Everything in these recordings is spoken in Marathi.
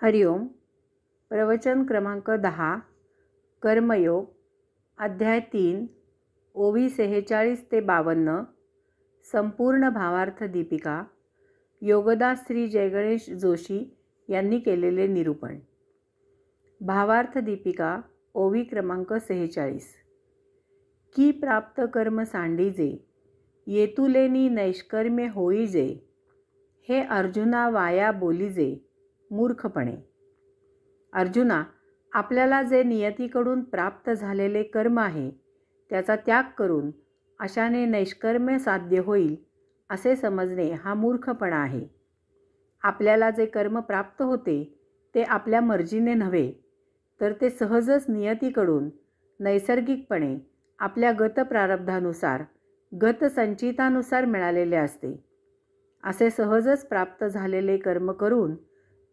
हरिओम. प्रवचन क्रमांक 10. कर्मयोग. अध्याय 3. ओवी 46 ते 52. संपूर्ण भावार्थ दीपिका. योगदास श्री जयगणेश जोशी यांनी केलेले निरूपण. भावार्थ दीपिका. ओवी क्रमांक 46. की प्राप्त कर्म सांडीजे, येतुलेनी नैष्कर्म्य होईजे, हे अर्जुना वाया बोलीजे मूर्खपणे. अर्जुना, आपल्याला जे नियतीकडून प्राप्त झालेले कर्म आहे त्याचा त्याग करून अशाने नैष्कर्म्य साध्य होईल असे समजणे हा मूर्खपणा आहे. आपल्याला जे कर्म प्राप्त होते ते आपल्या मर्जीने नव्हे, तर ते सहजच नियतीकडून नैसर्गिकपणे आपल्या गतप्रारब्धानुसार गतसंचितानुसार मिळालेले असते. असे सहजच प्राप्त झालेले कर्म करून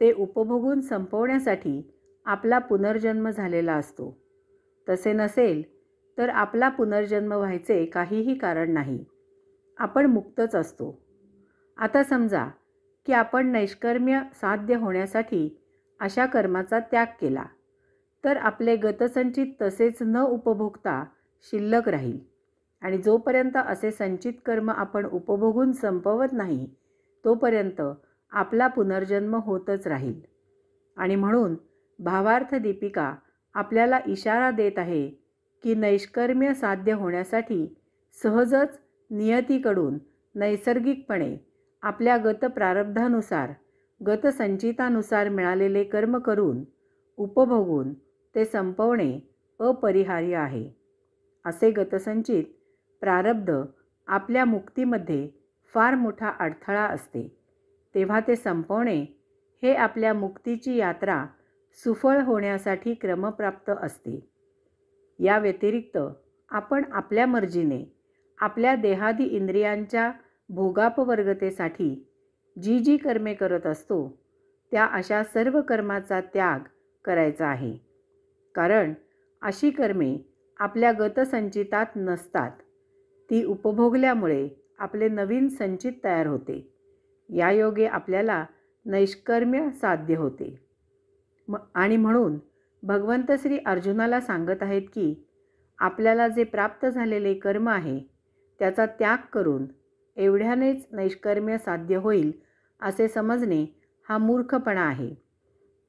ते उपभोगून संपवण्यासाठी आपला पुनर्जन्म झालेला असतो. तसे नसेल तर आपला पुनर्जन्म व्हायचे काहीही कारण नाही. आपण मुक्तच असतो. आता समजा की आपण नैष्कर्म्य साध्य होण्यासाठी अशा कर्माचा त्याग केला, तर आपले गतसंचित तसेच न उपभोगता शिल्लक राहील आणि जोपर्यंत असे संचित कर्म आपण उपभोगून संपवत नाही तोपर्यंत आपला पुनर्जन्म होतच राहील. आणि म्हणून भावार्थ दीपिका आपल्याला इशारा देत आहे की नैष्कर्म्य साध्य होण्यासाठी सहजच नियतीकडून नैसर्गिकपणे आपल्या गतप्रारब्धानुसार गतसंचितानुसार मिळालेले कर्म करून उपभोगून ते संपवणे अपरिहार्य आहे. असे गतसंचित प्रारब्ध आपल्या मुक्तीमध्ये फार मोठा अडथळा असते. तेव्हा ते संपवणे हे आपल्या मुक्तीची यात्रा सुफळ होण्यासाठी क्रमप्राप्त असते. या व्यतिरिक्त आपण आपल्या मर्जीने आपल्या देहादी इंद्रियांच्या भोगापवर्गतेसाठी जी जी कर्मे करत असतो त्या अशा सर्व कर्माचा त्याग करायचा आहे. कारण अशी कर्मे आपल्या गतसंचितात नसतात. ती उपभोगल्यामुळे आपले नवीन संचित तयार होते. या योगे आपल्याला नैष्कर्म्य साध्य होते. आणि म्हणून भगवंत श्री अर्जुनाला सांगत आहेत की आपल्याला जे प्राप्त झालेले कर्म आहे त्याचा त्याग करून एवढ्यानेच नैष्कर्म्य साध्य होईल असे समजणे हा मूर्खपणा आहे.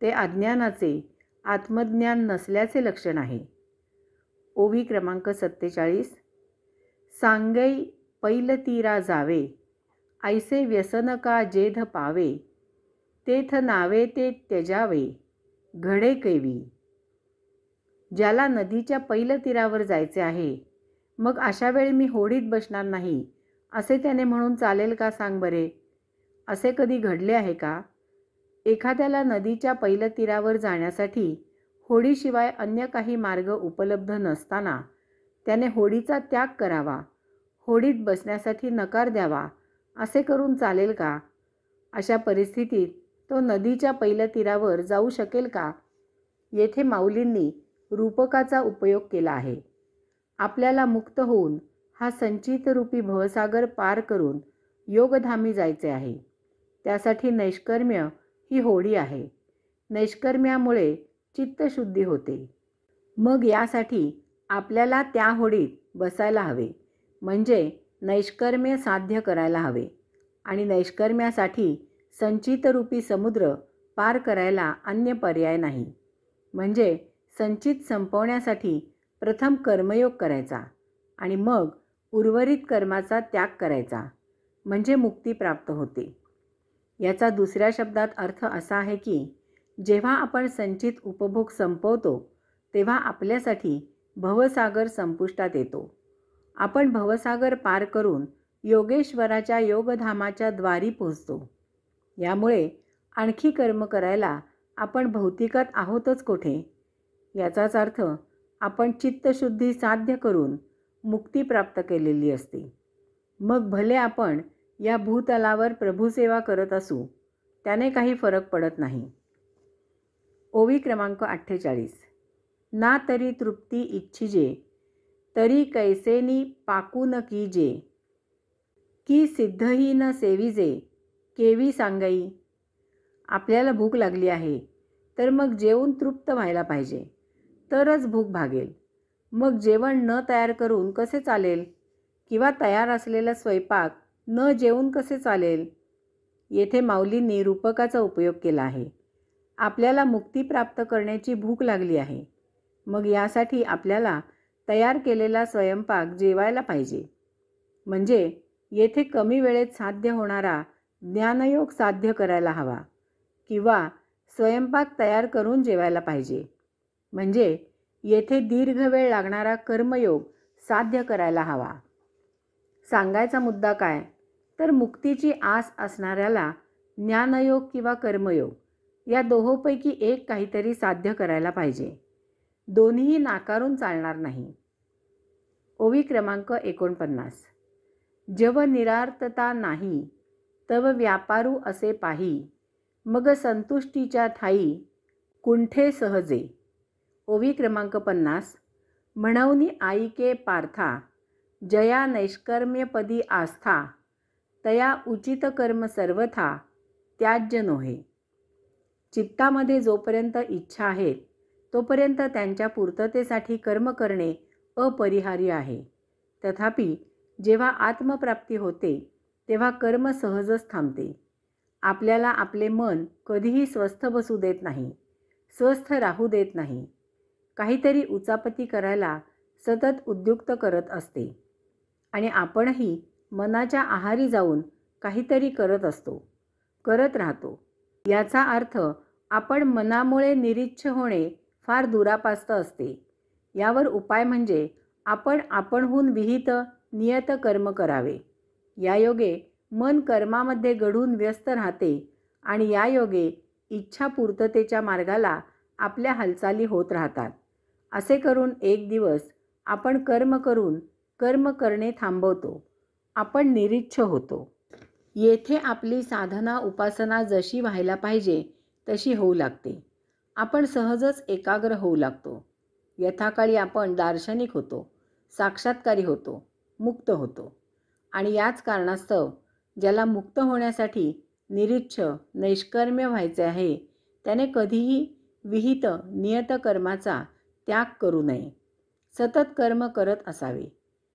ते अज्ञानाचे, आत्मज्ञान नसल्याचे लक्षण आहे. ओवी क्रमांक 47. सांगै पैल तीरा जावे, ऐसे व्यसन का जेध पावे, तेथ नावे ते त्यजावे, घडे कैवी. ज्याला नदीच्या पैल तीरावर जायचे आहे, मग अशा वेळी मी होडीत बसणार नाही असे त्याने म्हणून चालेल का सांग बरे? असे कधी घडले आहे का? एखाद्याला नदीच्या पैल तीरावर जाण्यासाठी होडीशिवाय अन्य काही मार्ग उपलब्ध नसताना त्याने होडीचा त्याग करावा, होडीत बसण्यासाठी नकार द्यावा असे करून चालेल का? अशा परिस्थितीत तो नदीच्या पैल तीरावर जाऊ शकेल का? येथे माऊलींनी रूपकाचा उपयोग केला आहे. आपल्याला मुक्त होऊन हा संचितरूपी भवसागर पार करून योगधामी जायचे आहे. त्यासाठी नैष्कर्म्य ही होडी आहे. नैष्कर्म्यामुळे चित्तशुद्धी होते. मग यासाठी आपल्याला त्या होडीत बसायला हवे, म्हणजे नैष्कर्म्य साध्य करायला हवे. आणि नैष्कर्म्यासाठी संचितरूपी समुद्र पार करायला अन्य पर्याय नाही. म्हणजे संचित संपवण्यासाठी प्रथम कर्मयोग करायचा आणि मग उर्वरित कर्माचा त्याग करायचा, म्हणजे मुक्ती प्राप्त होते. याचा दुसऱ्या शब्दात अर्थ असा आहे की जेव्हा आपण संचित उपभोग संपवतो तेव्हा आपल्यासाठी भवसागर संपुष्टात येतो. आपण भवसागर पार करून योगेश्वराच्या योगधामाच्या द्वारी पोहोचतो. यामुळे आणखी कर्म करायला आपण भौतिकात आहोतच कोठे? याचाच अर्थ आपण चित्तशुद्धी साध्य करून मुक्ती प्राप्त केलेली असते. मग भले आपण या भूतलावर प्रभुसेवा करत असू, त्याने काही फरक पडत नाही. ओवी क्रमांक 48. ना तरी तृप्ती इच्छिजे, तरी कैसेनी पाकू न कीजे, की सिद्धही न सेविजे, केवी सांगाई. आपल्याला भूक लागली आहे तर मग जेवून तृप्त व्हायला पाहिजे, तरच भूक भागेल. मग जेवण न तयार करून कसे चालेल? किंवा तयार असलेला स्वयंपाक न जेवून कसे चालेल? येथे माऊलींनी रूपकाचा उपयोग केला आहे. आपल्याला मुक्ती प्राप्त करण्याची भूक लागली आहे. मग यासाठी आपल्याला तयार केलेला स्वयंपाक जेवायला पाहिजे. म्हणजे येथे कमी वेळेत साध्य होणारा ज्ञानयोग साध्य करायला हवा किंवा स्वयंपाक तयार करून जेवायला पाहिजे. म्हणजे येथे दीर्घ वेळ लागणारा कर्मयोग साध्य करायला हवा. सांगायचा मुद्दा काय? तर मुक्तीची आस असणाऱ्याला ज्ञानयोग किंवा कर्मयोग या दोहोंपैकी एक काहीतरी साध्य करायला पाहिजे. दोन्हीही नाकारून चालणार नाही. ओवी क्रमांक 49. जव निरार्थता नाही तव व्यापारू असे पाही, मग संतुष्टीच्या ठाई कुंठे सहजे. ओवी क्रमांक 50. म्हणवनी आईके पार्था, जया नैष्कर्म्यपदी आस्था, तया उचित कर्म सर्वथा त्याज्य नोहे. चित्तामध्ये जोपर्यंत इच्छा आहेत तोपर्यंत त्यांच्या पूर्ततेसाठी कर्म करणे अपरिहार्य आहे. तथापि जेव्हा आत्मप्राप्ती होते तेव्हा कर्म सहजच थांबते. आपल्याला आपले मन कधीही स्वस्थ बसू देत नाही, स्वस्थ राहू देत नाही. काहीतरी उचापती करायला सतत उद्युक्त करत असते आणि आपणही मनाच्या आहारी जाऊन काहीतरी करत राहतो. याचा अर्थ आपण मनामुळे निरीच्छ होणे फार दुरापास्त असते. यावर उपाय म्हणजे आपण आपणहून विहित नियत कर्म करावे. यायोगे मन कर्मामध्ये गढून व्यस्त राहते आणि यायोगे इच्छा पूर्ततेच्या मार्गाला आपल्या हालचाली होत राहतात. असे करून एक दिवस आपण कर्म करून कर्म करणे थांबवतो. आपण निरीच्छ होतो. येथे आपली साधना उपासना जशी व्हायला पाहिजे तशी होऊ लागते. आपण सहजच एकाग्र होऊ लागतो. यथाकाळी आपण दार्शनिक होतो, साक्षात्कारी होतो, मुक्त होतो. आणि याच कारणास्तव ज्याला मुक्त होण्यासाठी निरीच्छ नैष्कर्म्य व्हायचे आहे त्याने कधीही विहित नियत कर्माचा त्याग करू नये. सतत कर्म करत असावे.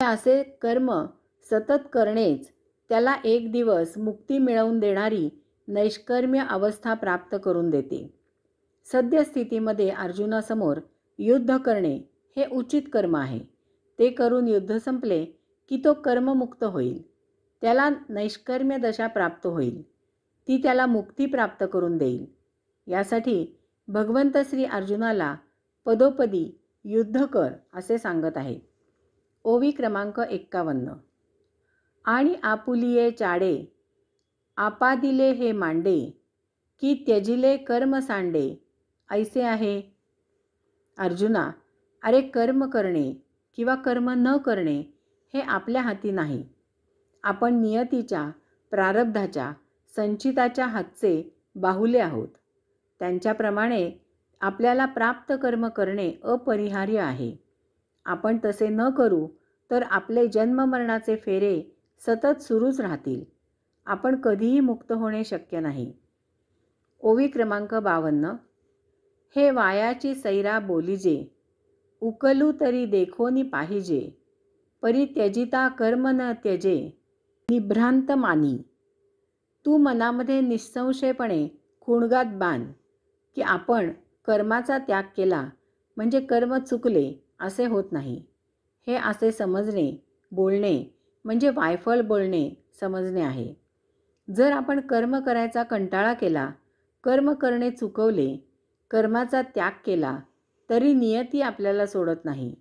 असे कर्म सतत करणेच त्याला एक दिवस मुक्ती मिळवून देणारी नैष्कर्म्य अवस्था प्राप्त करून देते. सद्यस्थितीमध्ये अर्जुनासमोर युद्ध करणे हे उचित कर्म आहे. ते करून युद्ध संपले की तो कर्ममुक्त होईल. त्याला नैष्कर्म्य दशा प्राप्त होईल. ती त्याला मुक्ती प्राप्त करून देईल. यासाठी भगवंत श्री अर्जुनाला पदोपदी युद्ध कर असे सांगत आहे. ओवी क्रमांक 51. आणि आपुलिये चाडे, आपादिले हे मांडे, की त्यजिले कर्म सांडे, ऐसे आहे. अर्जुना, अरे कर्म करणे किंवा कर्म न करणे हे आपल्या हाती नाही. आपण नियतीच्या, प्रारब्धाच्या, संचिताच्या हातचे बाहुले आहोत. त्यांच्याप्रमाणे आपल्याला प्राप्त कर्म करणे अपरिहार्य आहे. आपण तसे न करू तर आपले जन्ममरणाचे फेरे सतत सुरूच राहतील. आपण कधीही मुक्त होणे शक्य नाही. ओवी क्रमांक 52. हे वायाची सैरा बोलिजे, उकलू तरी देखोनी पाहिजे, परित्यजिता कर्म न त्यजे, निभ्रांत मानी. तू मनामध्ये निःसंशयपणे खुणगात बांध की आपण कर्माचा त्याग केला म्हणजे कर्म चुकले असे होत नाही. हे असे समजणे, बोलणे म्हणजे वायफळ बोलणे समजणे आहे. जर आपण कर्म करायचा कंटाळा केला, कर्म करणे चुकवले, कर्माचा त्याग केला तरी नियती आपल्याला सोडत नाही.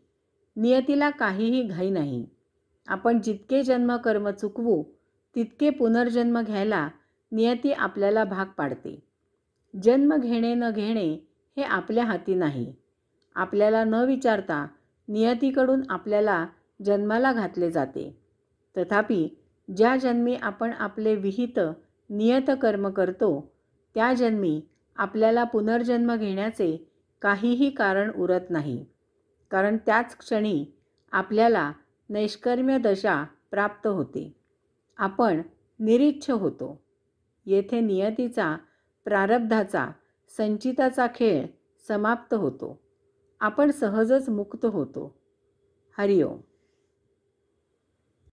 नियतीला काहीही घाई नाही. आपण जितके जन्म कर्म चुकवू तितके पुनर्जन्म घ्यायला नियती आपल्याला भाग पाडते. जन्म घेणे न घेणे हे आपल्या हाती नाही. आपल्याला न विचारता नियतीकडून आपल्याला जन्माला घातले जाते. तथापि ज्या जन्मी आपण आपले विहित नियत कर्म करतो त्या जन्मी आपल्याला पुनर्जन्म घेण्याचे काहीही कारण उरत नाही. कारण त्याच क्षणी आपल्याला नैष्कर्म्य दशा प्राप्त होते. आपण निरीच्छ होतो. येथे नियतीचा, प्रारब्धाचा, संचिताचा खेळ समाप्त होतो. आपण सहजच मुक्त होतो. हरिओम.